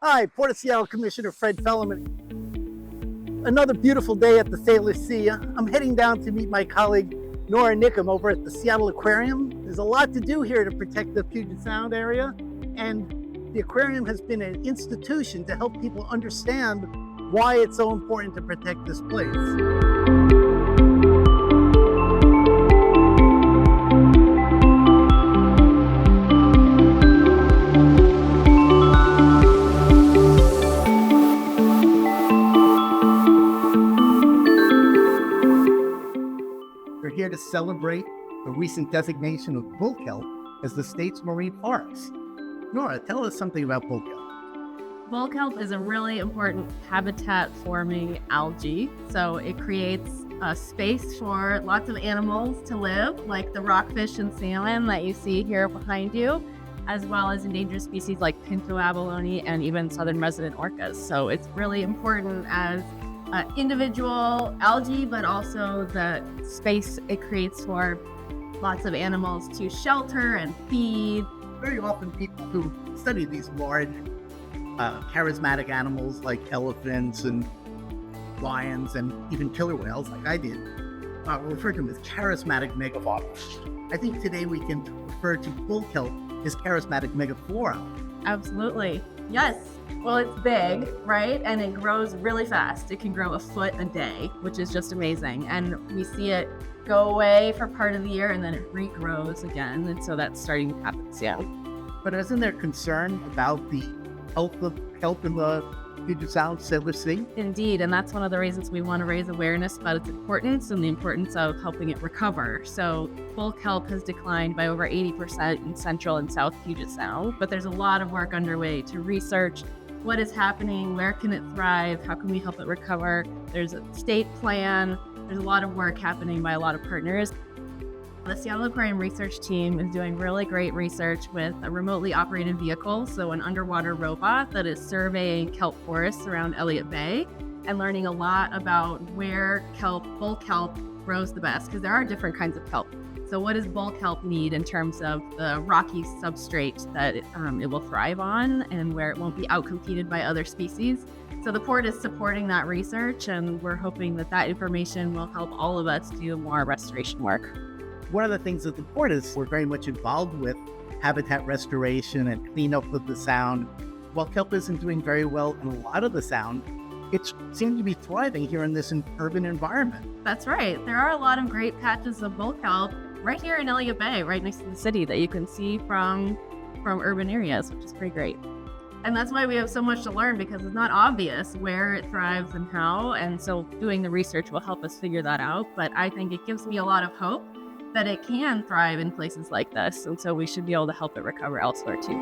Hi, Port of Seattle Commissioner Fred Felleman. Another beautiful day at the Salish Sea. I'm heading down to meet my colleague Nora Nickum over at the Seattle Aquarium. There's a lot to do here to protect the Puget Sound area, and the aquarium has been an institution to help people understand why it's so important to protect this place. We're here to celebrate the recent designation of bull kelp as the state's marine forest. Nora, tell us something about bull kelp. Bull kelp is a really important habitat-forming algae. So it creates a space for lots of animals to live, like the rockfish and salmon that you see here behind you, as well as endangered species like pinto abalone and even southern resident orcas. So it's really important as individual algae, but also the space it creates for lots of animals to shelter and feed. Very often people who study these large, charismatic animals like elephants and lions and even killer whales, like I did, refer to them as charismatic megafauna. I think today we can refer to bull kelp as charismatic megaflora. Absolutely. Yes. Well, it's big, right? And it grows really fast. It can grow a foot a day, which is just amazing. And we see it go away for part of the year and then it regrows again. And so that's starting to happen soon. But isn't there concern about the health of kelp in the Puget Sound, Salish Sea? Indeed, and that's one of the reasons we want to raise awareness about its importance and the importance of helping it recover. So bull kelp has declined by over 80% in Central and South Puget Sound, but there's a lot of work underway to research what is happening, where can it thrive, how can we help it recover. There's a state plan, there's a lot of work happening by a lot of partners. The Seattle Aquarium research team is doing really great research with a remotely operated vehicle, so an underwater robot that is surveying kelp forests around Elliott Bay and learning a lot about where bull kelp grows the best, because there are different kinds of kelp. So what does bull kelp need in terms of the rocky substrate that it will thrive on and where it won't be outcompeted by other species? So the port is supporting that research, and we're hoping that that information will help all of us do more restoration work. One of the things that the port is we're very much involved with habitat restoration and cleanup of the sound. While kelp isn't doing very well in a lot of the sound, it seems to be thriving here in this urban environment. That's right. There are a lot of great patches of bull kelp right here in Elliott Bay, right next to the city, that you can see from urban areas, which is pretty great. And that's why we have so much to learn, because it's not obvious where it thrives and how. And so doing the research will help us figure that out. But I think it gives me a lot of hope that it can thrive in places like this. And so we should be able to help it recover elsewhere too.